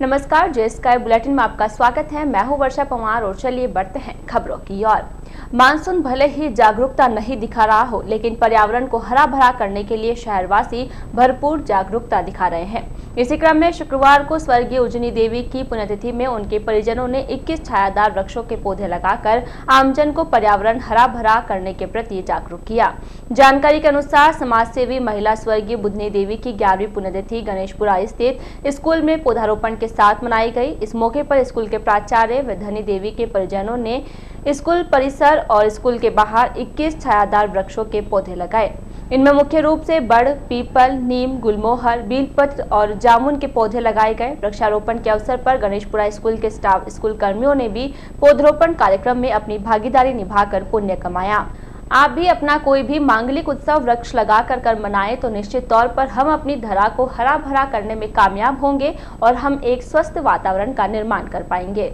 नमस्कार, जे sky bulletin में आपका स्वागत है। मैं हूं वर्षा पवार और चलिए बढ़ते हैं खबरों की ओर। मानसून भले ही जागरूकता नहीं दिखा रहा हो, लेकिन पर्यावरण को हरा भरा करने के लिए शहरवासी भरपूर जागरूकता दिखा रहे हैं। इसी क्रम में शुक्रवार को स्वर्गीय उजनी देवी की पुण्यतिथि में उनके परिजनों ने 21 छायादार वृक्षों के पौधे लगाकर आमजन को पर्यावरण हरा भरा करने के प्रति जागरूक किया। जानकारी के अनुसार समाजसेवी महिला स्वर्गीय उजनी देवी की 11वीं पुण्यतिथि गणेशपुरा स्थित स्कूल में पौधारोपण के साथ मनाई गई। इस मौके पर स्कूल के प्राचार्य व धनी देवी के परिजनों ने स्कूल परिसर और स्कूल के बाहर 21 छायादार वृक्षों के पौधे लगाए। इनमें मुख्य रूप से बड़, पीपल, नीम, गुलमोहर, बेलपत्र और जामुन के पौधे लगाए गए। वृक्षारोपण के अवसर पर गणेशपुरा स्कूल के स्टाफ स्कूल कर्मियों ने भी पौधारोपण कार्यक्रम में अपनी भागीदारी निभाकर पुण्य कमाया। आप भी अपना कोई भी मांगलिक उत्सव वृक्ष लगा कर मनाएं तो निश्चित तौर पर हम अपनी धरा को हरा भरा करने में कामयाब होंगे और हम एक स्वस्थ वातावरण का निर्माण कर पाएंगे।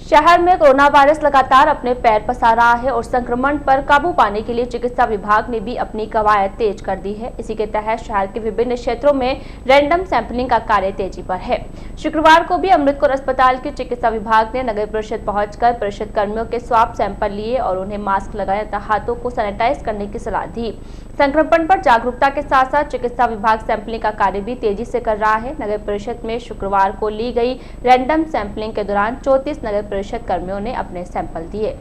शहर में कोरोना वायरस लगातार अपने पैर पसार रहा है और संक्रमण पर काबू पाने के लिए चिकित्सा विभाग ने भी अपनी कवायद तेज कर दी है। इसी के तहत शहर के विभिन्न क्षेत्रों में रैंडम सैंपलिंग का कार्य तेजी पर है। शुक्रवार को भी अमृतसर अस्पताल के चिकित्सा विभाग ने नगर परिषद पहुंचकर परिषद कर्मियों के स्वाब सैंपल लिए और उन्हें मास्क लगाए तथा हाथों को सैनिटाइज करने की सलाह दी। संक्रमण पर जागरूकता के साथ साथ चिकित्सा विभाग सैंपलिंग का कार्य भी तेजी से कर रहा है। नगर परिषद में शुक्रवार को ली गई रैंडम सैंपलिंग के दौरान 34 नगर परिषद कर्मियों ने अपने सैंपल दिए।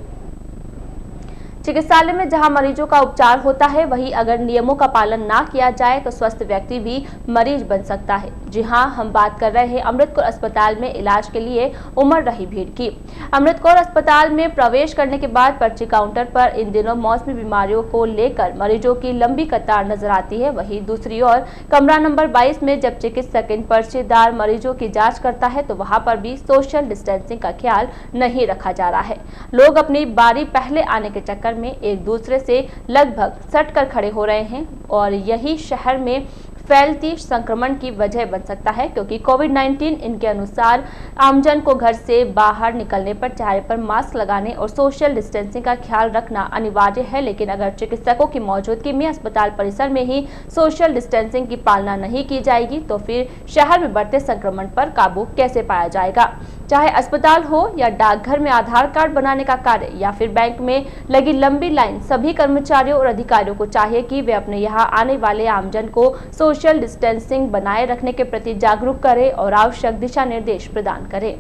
चिकित्सालय में जहां मरीजों का उपचार होता है, वहीं अगर नियमों का पालन ना किया जाए तो स्वस्थ व्यक्ति भी मरीज बन सकता है। जी हां, हम बात कर रहे हैं अमृतसर अस्पताल में इलाज के लिए उमड़ रही भीड़ की। अमृतसर अस्पताल में प्रवेश करने के बाद पर्ची काउंटर पर इन दिनों मौसमी बीमारियों को लेकर मरीजों की लंबी कतार नजर आती है। वहीं दूसरी ओर कमरा नंबर 22 में जब चिकित्सक इन पर्चीदार मरीजों की जाँच करता है तो वहां पर भी सोशल डिस्टेंसिंग का ख्याल नहीं रखा जा रहा है। लोग अपनी बारी पहले आने के चक्कर में एक दूसरे से लगभग सट कर खड़े हो रहे हैं और यही शहर में फैलती संक्रमण की वजह बन सकता है, क्योंकि कोविड-19 इनके अनुसार आमजन को घर से बाहर निकलने पर चेहरे पर मास्क लगाने और सोशल डिस्टेंसिंग का ख्याल रखना अनिवार्य है। लेकिन अगर चिकित्सकों की मौजूदगी में अस्पताल परिसर में ही सोशल डिस्टेंसिंग की पालना नहीं की जाएगी तो फिर शहर में बढ़ते संक्रमण पर काबू कैसे पाया जाएगा। चाहे अस्पताल हो या डाकघर में आधार कार्ड बनाने का कार्य या फिर बैंक में लगी लंबी लाइन, सभी कर्मचारियों और अधिकारियों को चाहिए कि वे अपने यहाँ आने वाले आमजन को सोशल डिस्टेंसिंग बनाए रखने के प्रति जागरूक करें और आवश्यक दिशा निर्देश प्रदान करें।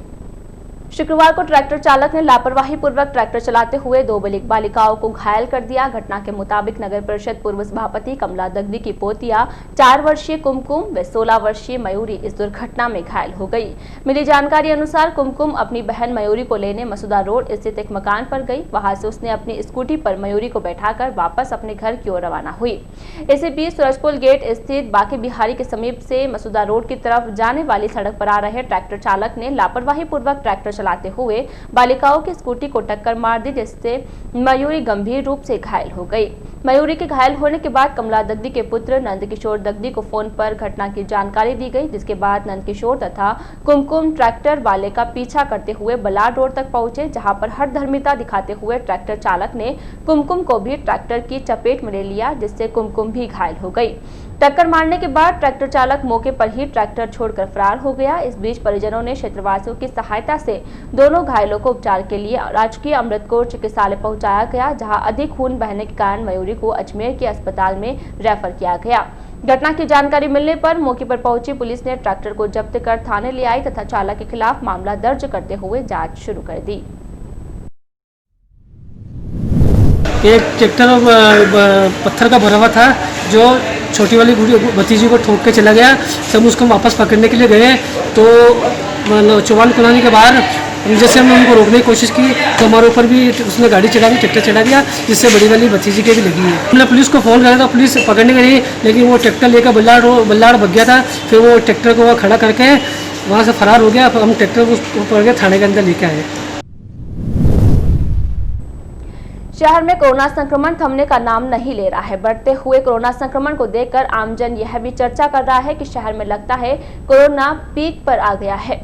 शुक्रवार को ट्रैक्टर चालक ने लापरवाही पूर्वक ट्रैक्टर चलाते हुए 2 बालिकाओं को घायल कर दिया। घटना के मुताबिक नगर परिषद पूर्व सभापति कमला दगदी की पोतिया 4 वर्षीय कुमकुम व 16 वर्षीय मयूरी इस दुर्घटना में घायल हो गई। मिली जानकारी अनुसार कुमकुम अपनी बहन मयूरी को लेने मसूदा रोड स्थित एक मकान पर गई। वहां से उसने अपनी स्कूटी पर मयूरी को बैठाकर वापस अपने घर की ओर रवाना हुई। इसी बीच सूरजपुर गेट स्थित बाकी बिहारी के समीप से मसूदा रोड की तरफ जाने वाली सड़क पर आ रहे ट्रैक्टर चालक ने लापरवाही पूर्वक ट्रैक्टर चलाते हुए बालिकाओं की स्कूटी को टक्कर मार दी, जिससे मयूरी गंभीर रूप से घायल हो गई। मयूरी के घायल होने के बाद कमला दगदी के पुत्र नंदकिशोर दगदी को फोन पर घटना की जानकारी दी गई, जिसके बाद नंदकिशोर तथा कुमकुम ट्रैक्टर वाले का पीछा करते हुए बलार रोड तक पहुंचे, जहां पर हठधर्मिता दिखाते हुए ट्रैक्टर चालक ने कुमकुम को भी ट्रैक्टर की चपेट में ले लिया, जिससे कुमकुम भी घायल हो गई। टक्कर मारने के बाद ट्रैक्टर चालक मौके पर ही ट्रैक्टर छोड़कर फरार हो गया। इस बीच परिजनों ने क्षेत्रवासियों की सहायता से दोनों घायलों को उपचार के लिए राजकीय अमृतसर चिकित्सालय पहुंचाया गया, जहां अधिक खून बहने के कारण मयूरी को अजमेर के अस्पताल में रेफर किया गया। घटना की जानकारी मिलने पर मौके पर पहुंची पुलिस ने ट्रैक्टर को जब्त कर थाने ले आई तथा चालक के खिलाफ मामला दर्ज करते हुए जाँच शुरू कर दी। एक ट्रैक्टर पत्थर का भरा हुआ था जो छोटी वाली भतीजी को ठोक के चला गया। सब उसको वापस पकड़ने के लिए गए तो चौवान कॉलोनी के बाहर जैसे हमने उनको रोकने की कोशिश की तो हमारे ऊपर भी उसने गाड़ी चला दी, ट्रैक्टर चला दिया, जिससे बड़ी वाली भतीजी के भी लगी है। हमने पुलिस को फ़ोन करा था, पुलिस पकड़ने के लिए, लेकिन वो ट्रैक्टर लेकर बल्लाड़ भग गया था। फिर वो ट्रैक्टर को वहाँ खड़ा करके वहाँ से फरार हो गया। हम ट्रैक्टर को पकड़ के थाने के अंदर लेके आए। शहर में कोरोना संक्रमण थमने का नाम नहीं ले रहा है। बढ़ते हुए कोरोना संक्रमण को देखकर आमजन यह भी चर्चा कर रहा है कि शहर में लगता है कोरोना पीक पर आ गया है।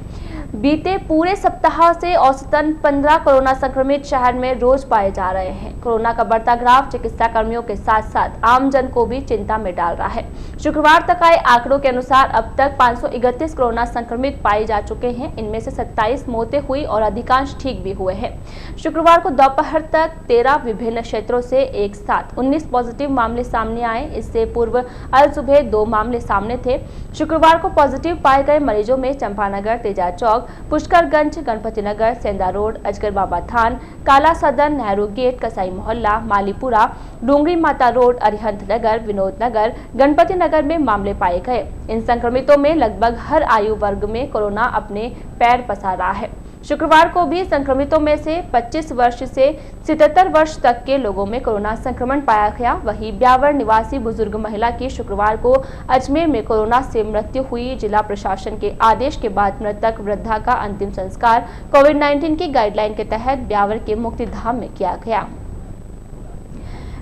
बीते पूरे सप्ताह से औसतन 15 कोरोना संक्रमित शहर में रोज पाए जा रहे हैं। कोरोना का बढ़ता ग्राफ चिकित्सा कर्मियों के साथ साथ आम जन को भी चिंता में डाल रहा है। शुक्रवार तक आए आंकड़ों के अनुसार अब तक 531 कोरोना संक्रमित पाए जा चुके हैं। इनमें से 27 मौतें हुई और अधिकांश ठीक भी हुए हैं। शुक्रवार को दोपहर तक 13 विभिन्न क्षेत्रों से एक साथ 19 पॉजिटिव मामले सामने आए। इससे पूर्व अल सुबह 2 मामले सामने थे। शुक्रवार को पॉजिटिव पाए गए मरीजों में चंपानगर, तेजा चौक, पुष्करगंज, गणपति नगर, सेंधा रोड, अजगर बाबा थान, काला सदन, नेहरू गेट, कसाई मोहल्ला, मालीपुरा, डूंगरी माता रोड, अरिहंत नगर, विनोद नगर, गणपति नगर में मामले पाए गए। इन संक्रमितों में लगभग हर आयु वर्ग में कोरोना अपने पैर पसार रहा है। शुक्रवार को भी संक्रमितों में से 25 वर्ष से 77 वर्ष तक के लोगों में कोरोना संक्रमण पाया गया। वहीं ब्यावर निवासी बुजुर्ग महिला की शुक्रवार को अजमेर में कोरोना से मृत्यु हुई। जिला प्रशासन के आदेश के बाद मृतक वृद्धा का अंतिम संस्कार कोविड-19 की गाइडलाइन के तहत ब्यावर के मुक्तिधाम में किया गया।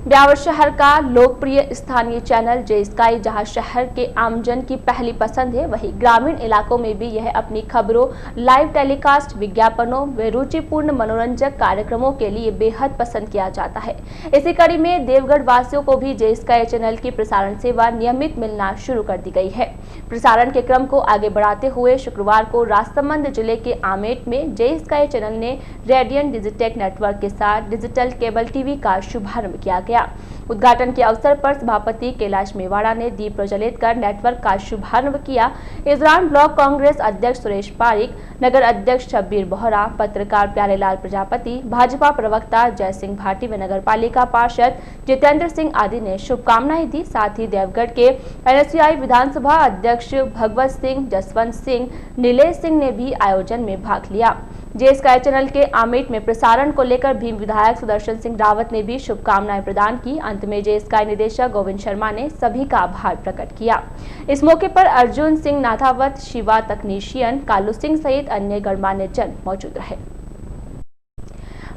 ब्यावर शहर का लोकप्रिय स्थानीय चैनल जे स्काई जहां शहर के आमजन की पहली पसंद है, वहीं ग्रामीण इलाकों में भी यह अपनी खबरों, लाइव टेलीकास्ट, विज्ञापनों व रुचिपूर्ण मनोरंजक कार्यक्रमों के लिए बेहद पसंद किया जाता है। इसी कड़ी में देवगढ़ वासियों को भी जे स्काई चैनल की प्रसारण सेवा नियमित मिलना शुरू कर दी गई है। प्रसारण के क्रम को आगे बढ़ाते हुए शुक्रवार को राजसमंद जिले के आमेट में जे स्काई चैनल ने रेडियन डिजिटेक नेटवर्क के साथ डिजिटल केबल टीवी का शुभारंभ किया गया। उद्घाटन के अवसर पर सभापति कैलाश मेवाड़ा ने दीप प्रज्वलित कर नेटवर्क का शुभारंभ किया। इस दौरान ब्लॉक कांग्रेस अध्यक्ष सुरेश पारिक, नगर अध्यक्ष शब्बीर बोहरा, पत्रकार प्यारेलाल प्रजापति, भाजपा प्रवक्ता जय सिंह भाटी व नगर पालिका पार्षद जितेंद्र सिंह आदि ने शुभकामनाएं दी। साथ ही देवगढ़ के NSCI विधानसभा अध्यक्ष भगवत सिंह, जसवंत सिंह, नीलेश सिंह ने भी आयोजन में भाग लिया। जे स्काई चैनल के आमेट में प्रसारण को लेकर भीम विधायक सुदर्शन सिंह रावत ने भी शुभकामनाएं प्रदान की। अंत में जे स्काई निदेशक गोविंद शर्मा ने सभी का आभार प्रकट किया। इस मौके पर अर्जुन सिंह नाथावत, शिवा तकनीशियन, कालू सिंह सहित अन्य गणमान्य जन मौजूद रहे।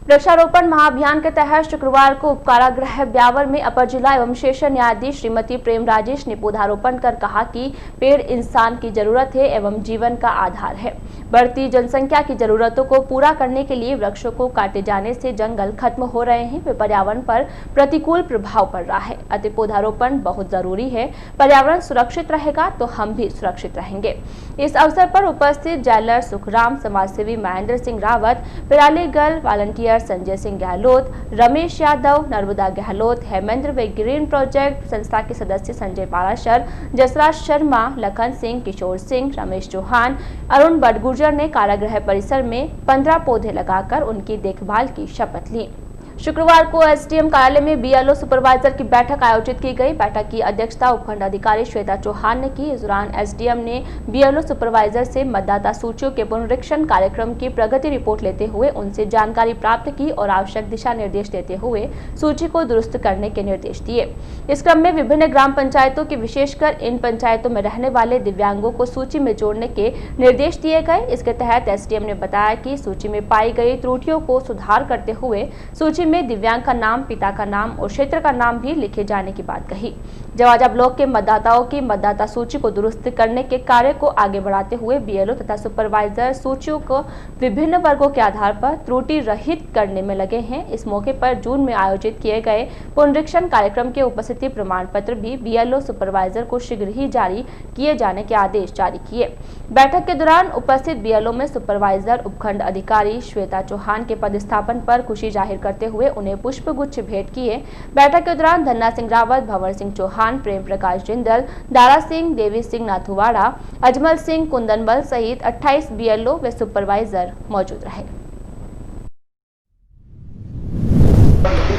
वृक्षारोपण महाअभियान के तहत शुक्रवार को उपकारागृह ब्यावर में अपर जिला एवं सेशन न्यायाधीश श्रीमती प्रेम राजेश ने पौधारोपण कर कहा कि पेड़ इंसान की जरूरत है एवं जीवन का आधार है। बढ़ती जनसंख्या की जरूरतों को पूरा करने के लिए वृक्षों को काटे जाने से जंगल खत्म हो रहे हैं व पर्यावरण पर प्रतिकूल प्रभाव पड़ रहा है। अतः पौधारोपण बहुत जरूरी है। पर्यावरण सुरक्षित रहेगा तो हम भी सुरक्षित रहेंगे। इस अवसर पर उपस्थित जेलर सुखराम, समाजसेवी महेंद्र सिंह रावत, पिराली गर्ल वॉलंटियर संजय सिंह गहलोत, रमेश यादव, नर्मदा गहलोत, हेमेंद्र व ग्रीन प्रोजेक्ट संस्था के सदस्य संजय पाराशर, जसराज शर्मा, लखन सिंह, किशोर सिंह, रमेश चौहान, अरुण बडगुर्जर ने कारागृह परिसर में 15 पौधे लगाकर उनकी देखभाल की शपथ ली। शुक्रवार को एसडीएम कार्यालय में बीएलओ सुपरवाइजर की बैठक आयोजित की गई। बैठक की अध्यक्षता उपखंड अधिकारी श्वेता चौहान ने की। इस दौरान एसडीएम ने बीएलओ सुपरवाइजर से मतदाता सूचियों के पुनरीक्षण कार्यक्रम की प्रगति रिपोर्ट लेते हुए उनसे जानकारी प्राप्त की और आवश्यक दिशा निर्देश देते हुए सूची को दुरुस्त करने के निर्देश दिए। इस क्रम में विभिन्न ग्राम पंचायतों की, विशेषकर इन पंचायतों में रहने वाले दिव्यांगों को सूची में जोड़ने के निर्देश दिए गए। इसके तहत एसडीएम ने बताया कि सूची में पाई गई त्रुटियों को सुधार करते हुए सूची में दिव्यांग का नाम, पिता का नाम और क्षेत्र का नाम भी लिखे जाने की बात कही। जवाजा ब्लॉक के मतदाताओं की मतदाता सूची को दुरुस्त करने के कार्य को आगे बढ़ाते हुए बीएलओ तथा सुपरवाइजर सूचियों को विभिन्न वर्गों के आधार पर त्रुटि रहित करने में लगे हैं। इस मौके पर जून में आयोजित किए गए पुनरीक्षण कार्यक्रम के उपस्थिति प्रमाण पत्र भी बीएलओ सुपरवाइजर को शीघ्र ही जारी किए जाने के आदेश जारी किए। बैठक के दौरान उपस्थित बीएलओ में सुपरवाइजर उपखंड अधिकारी श्वेता चौहान के पदस्थापन पर खुशी जाहिर करते हुए उन्हें पुष्प गुच्छ भेंट किए। बैठक के दौरान धन्ना सिंह रावत, भंवर सिंह चौहान, प्रेम प्रकाश जिंदल, दारा सिंह, देवी सिंह नाथुवाड़ा, अजमल सिंह, कुंदनबल सहित 28 बीएलओ व सुपरवाइजर मौजूद रहे।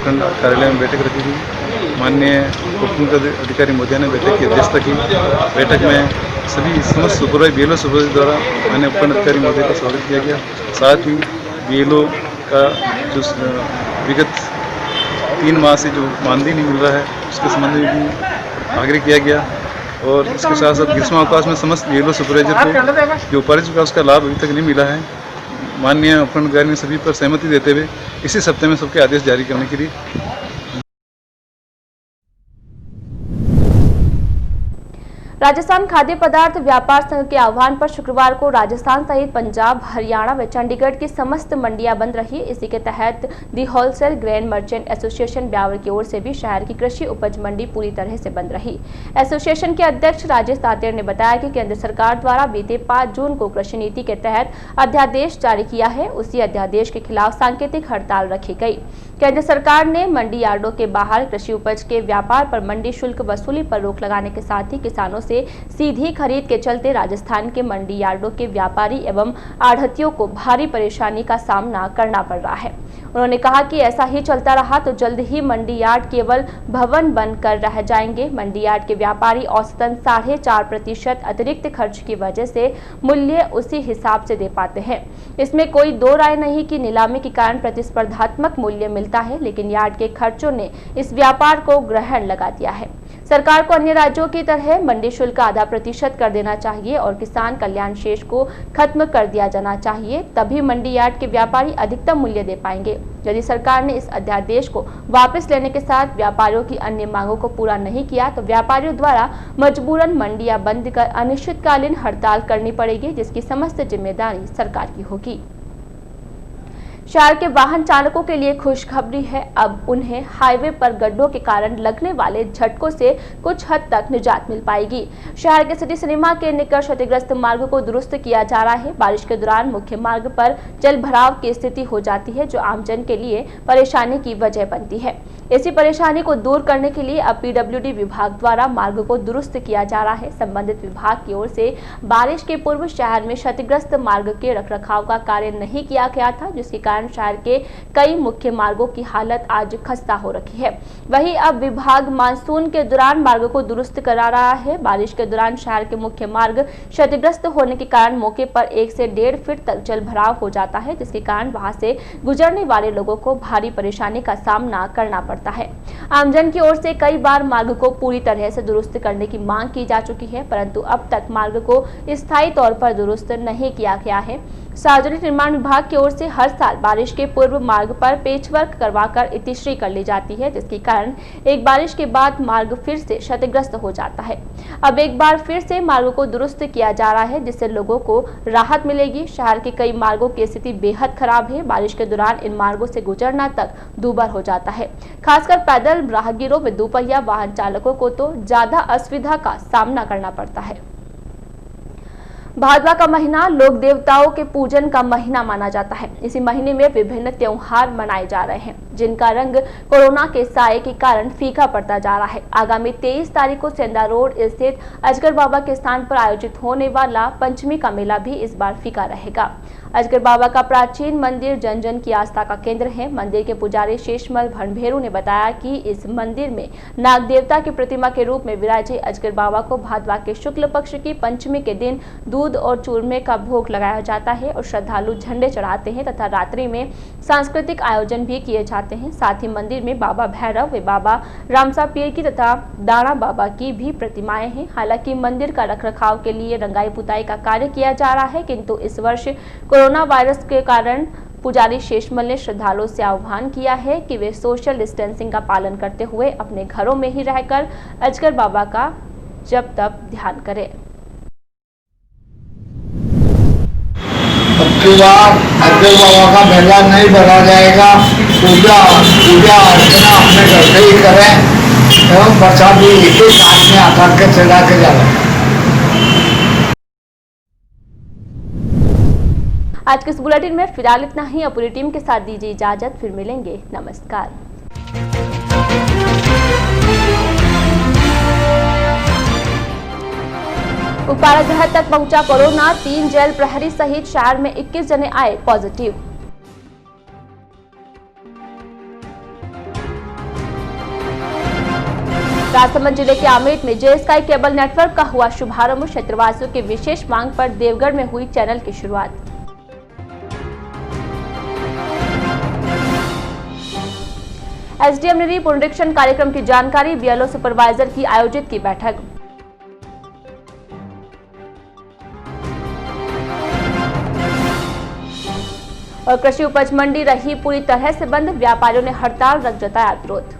कार्यालय में बैठक रखी थी। माननीय उपखंड अधिकारी महोदय ने बैठक की अध्यक्षता की। बैठक में सभी समस्त सुपरवाइजर, बीएलओ सुपरवाइजर द्वारा माननीय उपखंड अधिकारी महोदय का स्वागत किया गया। साथ ही बीएलओ का जो विगत 3 माह से जो मानदेय नहीं मिल रहा है उसके संबंध में भी आग्रह किया गया। और इसके साथ साथ ग्रीष्मावकाश में समस्त बीएलओ सुपरवाइजर को जो उपार्जित का उसका लाभ अभी तक नहीं मिला है। माननीय उपखंड अधिकारी ने सभी पर सहमति देते हुए इसी सप्ताह में सबके आदेश जारी करने के लिए राजस्थान खाद्य पदार्थ व्यापार संघ के आह्वान पर शुक्रवार को राजस्थान सहित पंजाब, हरियाणा व चंडीगढ़ की समस्त मंडियां बंद रही। इसी के तहत the wholesale grain merchant association Beawar की ओर से भी शहर की कृषि उपज मंडी पूरी तरह से बंद रही। एसोसिएशन के अध्यक्ष राजेश तातेर ने बताया कि केंद्र सरकार द्वारा बीते 5 जून को कृषि नीति के तहत अध्यादेश जारी किया है। उसी अध्यादेश के खिलाफ सांकेतिक हड़ताल रखी गई। केंद्र सरकार ने मंडी यार्डों के बाहर कृषि उपज के व्यापार पर मंडी शुल्क वसूली पर रोक लगाने के साथ ही किसानों से सीधी खरीद के चलते राजस्थान के मंडी यार्डों के व्यापारी एवं आढ़तियों को भारी परेशानी का सामना करना पड़ रहा है। उन्होंने कहा कि ऐसा ही चलता रहा तो जल्द ही मंडी यार्ड केवल भवन बनकर रह जाएंगे। मंडी यार्ड के व्यापारी औसतन 4.5% अतिरिक्त खर्च की वजह से मूल्य उसी हिसाब से दे पाते हैं। इसमें कोई दो राय नहीं कि नीलामी के कारण प्रतिस्पर्धात्मक मूल्य मिलता है, लेकिन यार्ड के खर्चों ने इस व्यापार को ग्रहण लगा दिया है। सरकार को अन्य राज्यों की तरह मंडी शुल्क आधा प्रतिशत कर देना चाहिए और किसान कल्याण शेष को खत्म कर दिया जाना चाहिए, तभी मंडी यार्ड के व्यापारी अधिकतम मूल्य दे पाएंगे। यदि सरकार ने इस अध्यादेश को वापस लेने के साथ व्यापारियों की अन्य मांगों को पूरा नहीं किया तो व्यापारियों द्वारा मजबूरन मंडियां बंद कर अनिश्चितकालीन हड़ताल करनी पड़ेगी, जिसकी समस्त जिम्मेदारी सरकार की होगी। शहर के वाहन चालकों के लिए खुशखबरी है, अब उन्हें हाईवे पर गड्ढों के कारण लगने वाले झटकों से कुछ हद तक निजात मिल पाएगी। शहर के सिटी सिनेमा के निकट क्षतिग्रस्त मार्ग को दुरुस्त किया जा रहा है। बारिश के दौरान मुख्य मार्ग पर जल भराव की स्थिति हो जाती है, जो आमजन के लिए परेशानी की वजह बनती है। इसी परेशानी को दूर करने के लिए अब पीडब्ल्यूडी विभाग द्वारा मार्ग को दुरुस्त किया जा रहा है। संबंधित विभाग की ओर से बारिश के पूर्व शहर में क्षतिग्रस्त मार्ग के रखरखाव का कार्य नहीं किया गया था, जिसके कारण शहर के कई मुख्य मार्गों की हालत आज खस्ता हो रखी है। वहीं अब विभाग मानसून के दौरान मार्ग को दुरुस्त करा रहा है। बारिश के दौरान शहर के मुख्य मार्ग क्षतिग्रस्त होने के कारण मौके पर 1 से 1.5 फीट तक जल भराव हो जाता है, जिसके कारण वहां से गुजरने वाले लोगों को भारी परेशानी का सामना करना पड़ता है। आमजन की ओर से कई बार मार्ग को पूरी तरह से दुरुस्त करने की मांग की जा चुकी है, परंतु अब तक मार्ग को स्थायी तौर पर दुरुस्त नहीं किया गया है। सार्वजनिक निर्माण विभाग की ओर से हर साल बारिश के पूर्व मार्ग पर पेचवर्क करवाकर इतिश्री कर ली जाती है, जिसके कारण एक बारिश के बाद मार्ग फिर से क्षतिग्रस्त हो जाता है। अब एक बार फिर से मार्ग को दुरुस्त किया जा रहा है, जिससे लोगों को राहत मिलेगी। शहर के कई मार्गों की स्थिति बेहद खराब है। बारिश के दौरान इन मार्गों से गुजरना तक दूभर हो जाता है। खासकर पैदल राहगीरों व दोपहिया वाहन चालकों को तो ज्यादा असुविधा का सामना करना पड़ता है। भादवा का महीना लोक देवताओं के पूजन का महीना माना जाता है। इसी महीने में विभिन्न त्योहार मनाए जा रहे हैं, जिनका रंग कोरोना के साए के कारण फीका पड़ता जा रहा है। आगामी 23 तारीख को सेंधा रोड स्थित अजगर बाबा के स्थान पर आयोजित होने वाला पंचमी का मेला भी इस बार फीका रहेगा। अजगर बाबा का प्राचीन मंदिर जन जन की आस्था का केंद्र है। मंदिर के पुजारी शेषमल भनभेरू ने बताया कि इस मंदिर में नाग देवता की प्रतिमा के रूप में विराजे अजगर बाबा को भादवा के शुक्ल पक्ष की पंचमी के दिन दूध और चूरमे का भोग लगाया जाता है और श्रद्धालु झंडे चढ़ाते हैं तथा रात्रि में सांस्कृतिक आयोजन भी किए जाते हैं। साथ ही मंदिर में बाबा भैरव व बाबा रामसा पीर की तथा दाना बाबा की भी प्रतिमाएं हैं। हालांकि मंदिर का रखरखाव के लिए रंगाई पुताई का कार्य किया जा रहा है, किंतु इस वर्ष कोरोना वायरस के कारण पुजारी शेषमल ने श्रद्धालुओं से आह्वान किया है कि वे सोशल डिस्टेंसिंग का पालन करते हुए अपने घरों में ही रहकर अजगर बाबा का जप तप ध्यान करें। अगली बार अजगर बाबा का मेला नहीं भरा जाएगा। पूजा अर्चना अपने घर से ही करें एवं प्रसाद भी एक ही साथ में आकर के चला के जाए। आज के इस बुलेटिन में फिलहाल इतना ही। पूरी टीम के साथ दीजिए इजाजत, फिर मिलेंगे। नमस्कार। उपकारागृह तक पहुंचा कोरोना, 3 जेल प्रहरी सहित शहर में 21 जने आए पॉजिटिव। राजसमंद जिले के आमेट में जे स्काई केबल नेटवर्क का हुआ शुभारंभ। क्षेत्रवासियों की विशेष मांग पर देवगढ़ में हुई चैनल की शुरुआत। एसडीएम ने दी पुनरीक्षण कार्यक्रम की जानकारी। बीएलओ सुपरवाइजर की आयोजित की बैठक। और कृषि उपज मंडी रही पूरी तरह से बंद। व्यापारियों ने हड़ताल रख जताया विरोध।